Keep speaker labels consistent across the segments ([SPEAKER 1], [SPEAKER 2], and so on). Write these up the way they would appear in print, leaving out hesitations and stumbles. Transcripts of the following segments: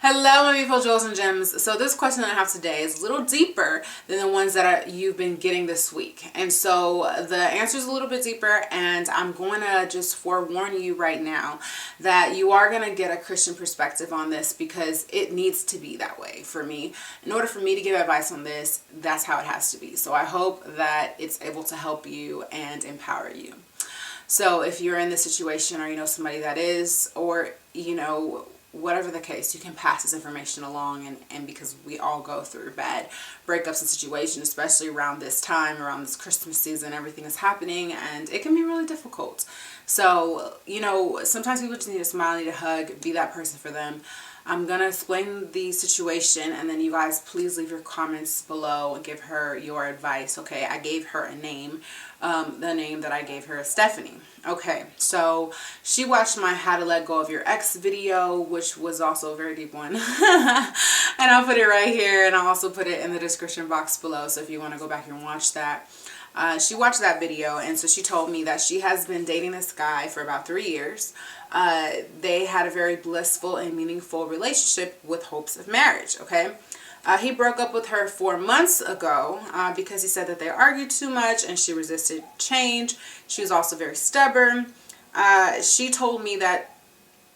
[SPEAKER 1] Hello, my beautiful jewels and gems. So this question that I have today is a little deeper than the ones that you've been getting this week. And so the answer is a little bit deeper, and I'm going to just forewarn you right now that you are going to get a Christian perspective on this because it needs to be that way for me. In order for me to give advice on this, that's how it has to be. So I hope that it's able to help you and empower you. So if you're in this situation or you know somebody that is, or whatever the case, you can pass this information along, and because we all go through bad breakups and situations, especially around this time, around this Christmas season, everything is happening and it can be really difficult. So, sometimes people just need a smile, need a hug, be that person for them. I'm going to explain the situation, and then you guys please leave your comments below and give her your advice. Okay, I gave her a name. The name that I gave her is Stephanie. Okay, so she watched my How to Let Go of Your Ex video, which was also a very deep one. And I'll put it right here, and I'll also put it in the description box below, so if you want to go back and watch that. She watched that video, and so she told me that she has been dating this guy for about 3 years. They had a very blissful and meaningful relationship with hopes of marriage, okay? He broke up with her 4 months ago because he said that they argued too much and she resisted change. She was also very stubborn. She told me that,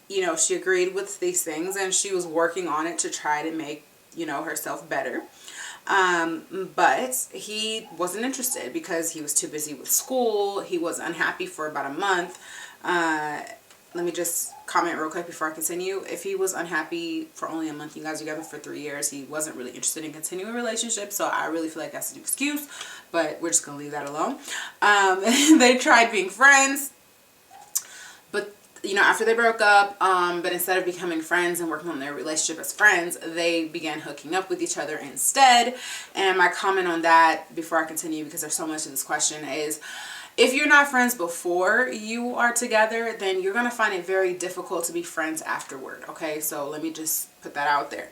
[SPEAKER 1] she agreed with these things and she was working on it to try to make, herself better. But he wasn't interested because he was too busy with school. He was unhappy for about a month. Let me just comment real quick before I continue. If he was unhappy for only a month, you guys are together for 3 years, he wasn't really interested in continuing a relationship. So I really feel like that's an excuse, but we're just going to leave that alone. They tried being friends, but after they broke up, but instead of becoming friends and working on their relationship as friends, they began hooking up with each other instead. And my comment on that before I continue, because there's so much to this question, is if you're not friends before you are together, then you're going to find it very difficult to be friends afterward. Okay, so let me just put that out there.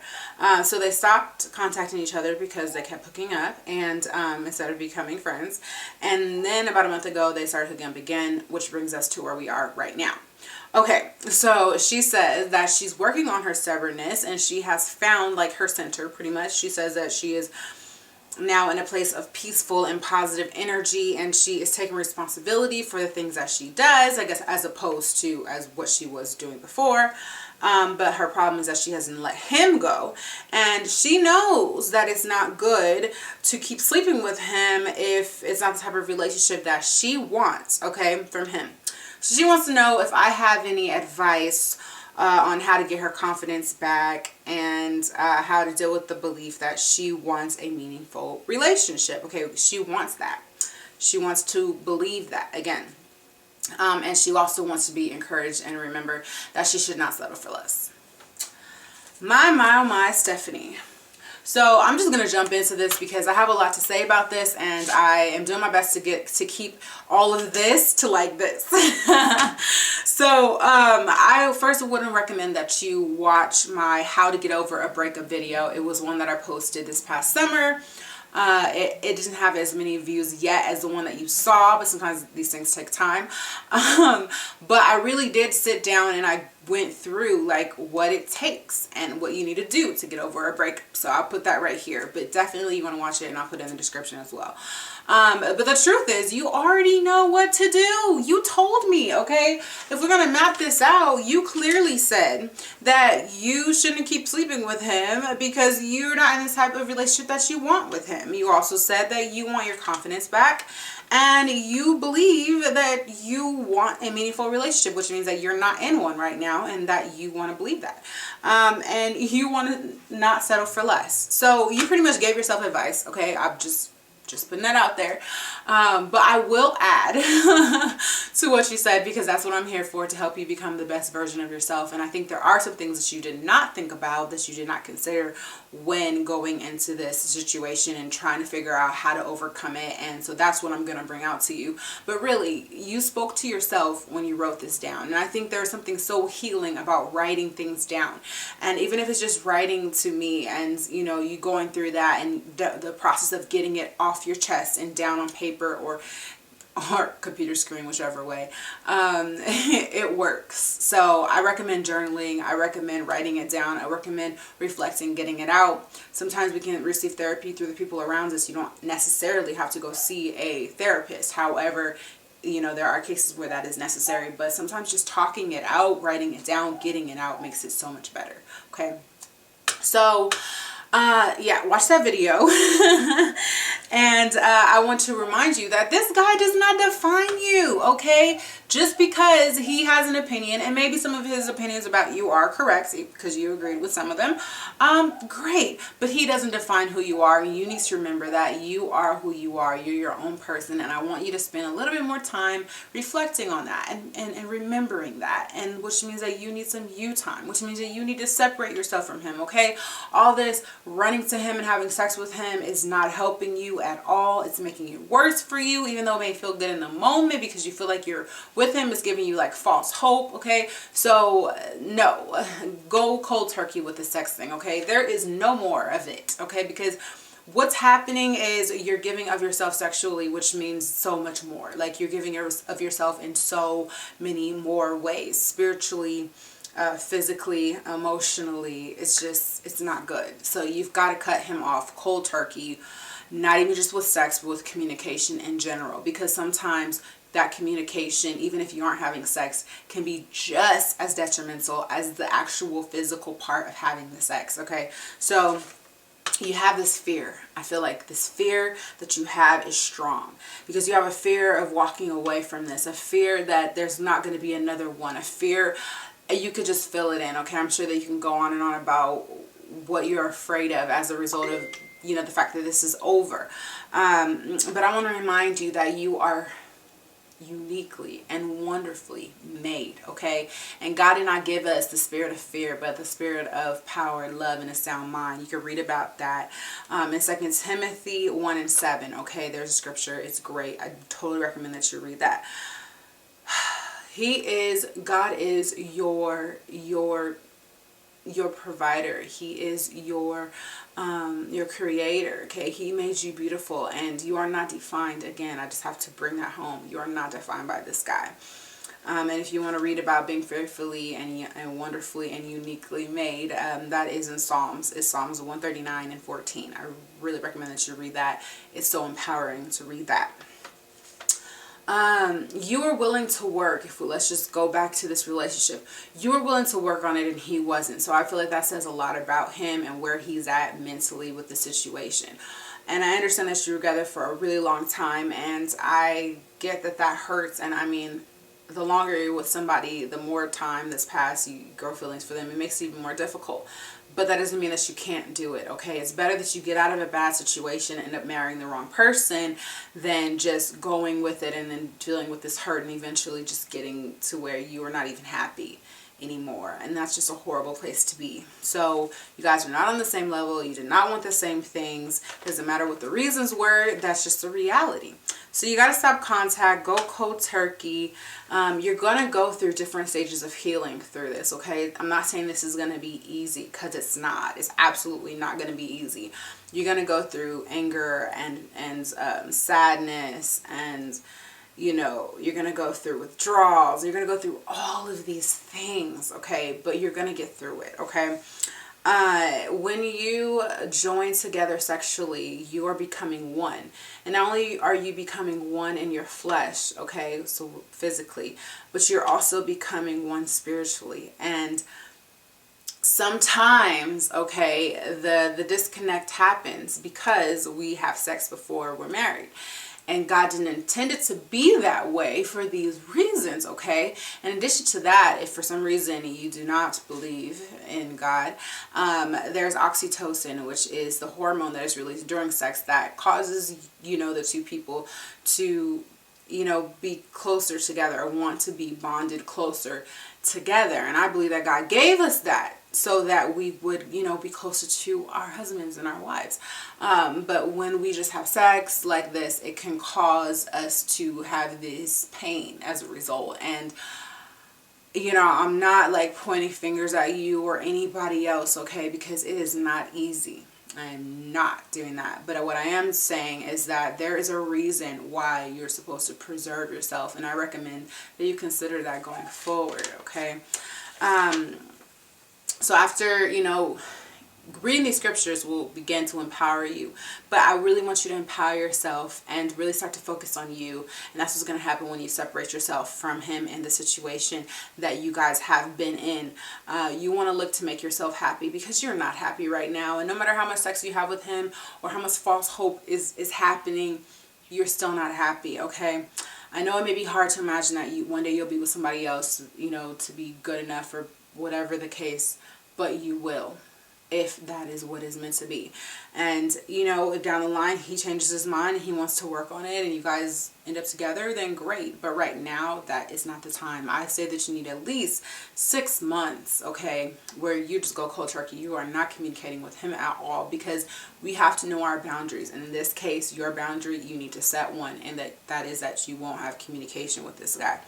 [SPEAKER 1] So they stopped contacting each other because they kept hooking up, and instead of becoming friends. And then about a month ago, they started hooking up again, which brings us to where we are right now. Okay, so she says that she's working on her stubbornness and she has found like her center pretty much. She says that she is now in a place of peaceful and positive energy, and she is taking responsibility for the things that she does, I guess, as opposed to as what she was doing before. But her problem is that she hasn't let him go, and she knows that it's not good to keep sleeping with him if it's not the type of relationship that she wants, okay, from him. So she wants to know if I have any advice on how to get her confidence back and how to deal with the belief that she wants a meaningful relationship. Okay, she wants that. She wants to believe that again. And she also wants to be encouraged and remember that she should not settle for less. My, Stephanie. So I'm just going to jump into this because I have a lot to say about this, and I am doing my best to keep all of this to like this. So I first wouldn't recommend that you watch my How to Get Over a Breakup video. It was one that I posted this past summer. It didn't have as many views yet as the one that you saw, but sometimes these things take time. But I really did sit down and I went through like what it takes and what you need to do to get over a breakup. So I'll put that right here, but definitely you want to watch it, and I'll put it in the description as well. But the truth is, you already know what to do. You told me, okay? If we're going to map this out, you clearly said that you shouldn't keep sleeping with him because you're not in this type of relationship that you want with him. You also said that you want your confidence back, and you believe that you want a meaningful relationship, which means that you're not in one right now, and that you want to believe that. And you want to not settle for less. So you pretty much gave yourself advice, okay? I'm just putting that out there. But I will add to what you said, because that's what I'm here for, to help you become the best version of yourself. And I think there are some things that you did not think about, that you did not consider when going into this situation and trying to figure out how to overcome it. And so that's what I'm going to bring out to you. But really, you spoke to yourself when you wrote this down. And I think there's something so healing about writing things down. And even if it's just writing to me and, you going through that and the process of getting it off your chest and down on paper, or or computer screen, whichever way, it works. So I recommend journaling. I recommend writing it down. I recommend reflecting, getting it out. Sometimes we can receive therapy through the people around us. You don't necessarily have to go see a therapist. However, you know, there are cases where that is necessary, but sometimes just talking it out, writing it down, getting it out makes it so much better. Okay. So, yeah, watch that video. And I want to remind you that this guy does not define you, okay? Just because he has an opinion, and maybe some of his opinions about you are correct because you agreed with some of them, great. But he doesn't define who you are, and you need to remember that you are who you are. You're your own person, and I want you to spend a little bit more time reflecting on that and remembering that, and which means that you need some you time, which means that you need to separate yourself from him, okay? All this running to him and having sex with him is not helping you at all. It's making it worse for you, even though it may feel good in the moment because you feel like you're with him. It's giving you like false hope, okay? So no, go cold turkey with the sex thing, okay? There is no more of it, okay? Because what's happening is you're giving of yourself sexually, which means so much more. Like you're giving of yourself in so many more ways, spiritually, physically, emotionally. It's not good. So you've got to cut him off cold turkey, not even just with sex, but with communication in general, because sometimes that communication, even if you aren't having sex, can be just as detrimental as the actual physical part of having the sex, okay? So you have this fear. I feel like this fear that you have is strong because you have a fear of walking away from this, a fear that there's not going to be another one, a fear, you could just fill it in, okay? I'm sure that you can go on and on about what you're afraid of as a result of, you know, the fact that this is over. But I want to remind you that you are uniquely and wonderfully made, okay? And God did not give us the spirit of fear, but the spirit of power, love, and a sound mind. You can read about that in 2 Timothy 1:7, okay? There's a scripture. It's great. I totally recommend that you read that. God is your provider. He is your creator, okay? He made you beautiful, and you are not defined. Again, I just have to bring that home. You are not defined by this guy. And if you want to read about being fearfully and wonderfully and uniquely made, that is in Psalms. It's Psalms 139:14. I really recommend that you read that. It's so empowering to read that. You were willing to work. Let's just go back to this relationship. You were willing to work on it and he wasn't. So I feel like that says a lot about him and where he's at mentally with the situation. And I understand that you were together for a really long time, and I get that that hurts. And I mean, the longer you're with somebody, the more time that's passed, you grow feelings for them. It makes it even more difficult. But that doesn't mean that you can't do it, okay? It's better that you get out of a bad situation and end up marrying the wrong person than just going with it and then dealing with this hurt and eventually just getting to where you are not even happy anymore. And that's just a horrible place to be. So you guys are not on the same level. You did not want the same things. Doesn't matter what the reasons were. That's just the reality. So you got to stop contact, go cold turkey. You're going to go through different stages of healing through this, okay? I'm not saying this is going to be easy, because it's not. It's absolutely not going to be easy. You're going to go through anger and sadness, and, you know, you're going to go through withdrawals. You're going to go through all of these things, okay? But you're going to get through it, okay? When you join together sexually, you are becoming one. And not only are you becoming one in your flesh, okay, so physically, but you're also becoming one spiritually. And sometimes, okay, the disconnect happens because we have sex before we're married. And God didn't intend it to be that way for these reasons, okay? In addition to that, if for some reason you do not believe in God, there's oxytocin, which is the hormone that is released during sex that causes, you know, the two people to, you know, be closer together or want to be bonded closer together. And I believe that God gave us that so that we would, you know, be closer to our husbands and our wives. But when we just have sex like this, it can cause us to have this pain as a result. And, you know, I'm not like pointing fingers at you or anybody else, okay, because it is not easy. I am not doing that. But what I am saying is that there is a reason why you're supposed to preserve yourself. And I recommend that you consider that going forward, okay? So after, you know, reading these scriptures will begin to empower you, but I really want you to empower yourself and really start to focus on you. And that's what's going to happen when you separate yourself from him in the situation that you guys have been in. You want to look to make yourself happy, because you're not happy right now, and no matter how much sex you have with him or how much false hope is happening, you're still not happy, okay? I know it may be hard to imagine that one day you'll be with somebody else, you know, to be good enough or whatever the case, but you will, if that is what is meant to be. And, you know, if down the line he changes his mind and he wants to work on it and you guys end up together, then great. But right now, that is not the time. I say that you need at least 6 months, okay, where you just go cold turkey. You are not communicating with him at all, because we have to know our boundaries. And in this case, your boundary, you need to set one, and that is that you won't have communication with this guy.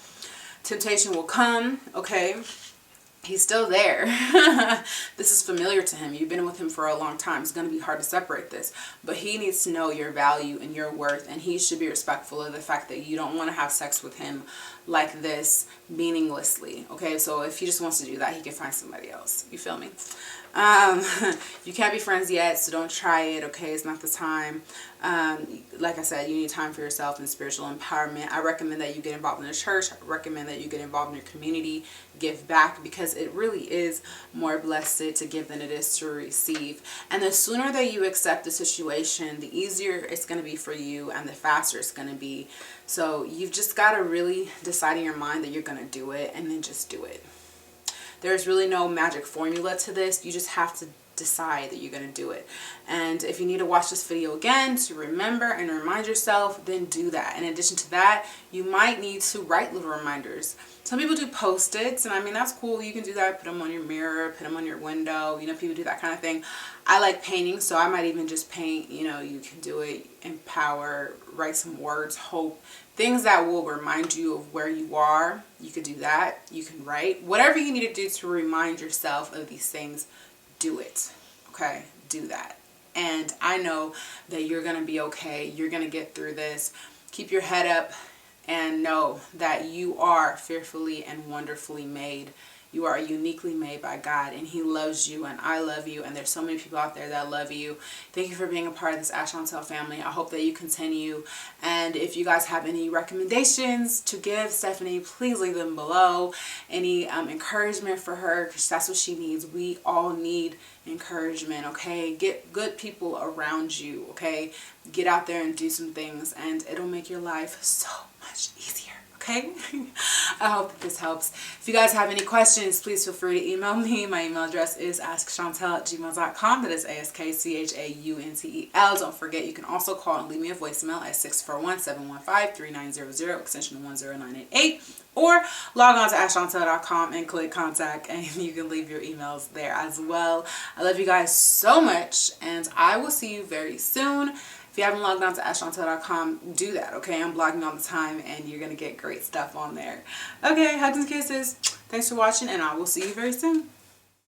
[SPEAKER 1] Temptation will come, okay? He's still there. This is familiar to him. You've been with him for a long time. It's going to be hard to separate this. But he needs to know your value and your worth. And he should be respectful of the fact that you don't want to have sex with him like this meaninglessly. Okay, so if he just wants to do that, he can find somebody else. You feel me? You can't be friends yet, so don't try it, okay? It's not the time. Like I said, you need time for yourself and spiritual empowerment. I recommend that you get involved in the church. I recommend that you get involved in your community, give back, because it really is more blessed to give than it is to receive. And the sooner that you accept the situation, the easier it's going to be for you and the faster it's going to be. So you've just got to really decide in your mind that you're going to do it, and then just do it. There's really no magic formula to this. You just have to decide that you're going to do it. And if you need to watch this video again to remember and remind yourself, then do that. In addition to that, you might need to write little reminders. Some people do post-its, and I mean, that's cool. You can do that. Put them on your mirror, put them on your window. You know, people do that kind of thing. I like painting, so I might even just paint. You know, you can do it, empower, write some words, hope, things that will remind you of where you are. You could do that. You can write. Whatever you need to do to remind yourself of these things, do it. Okay? Do that. And I know that you're going to be okay. You're going to get through this. Keep your head up and know that you are fearfully and wonderfully made. You are uniquely made by God, and he loves you, and I love you, and there's so many people out there that love you. Thank you for being a part of this Chauntel family. I hope that you continue, and if you guys have any recommendations to give Stephanie, please leave them below. Any encouragement for her, because that's what she needs. We all need encouragement, okay? Get good people around you, okay? Get out there and do some things, and it'll make your life so much easier. Okay? I hope that this helps. If you guys have any questions, please feel free to email me. My email address is askchauntel@gmail.com. That is askchauntel. Don't forget, you can also call and leave me a voicemail at 641-715-3900, extension 10988. Or log on to askchauntel.com and click contact, and you can leave your emails there as well. I love you guys so much, and I will see you very soon. If you haven't logged on to askchauntel.com, do that, okay? I'm blogging all the time, and you're going to get great stuff on there. Okay, hugs and kisses. Thanks for watching, and I will see you very soon.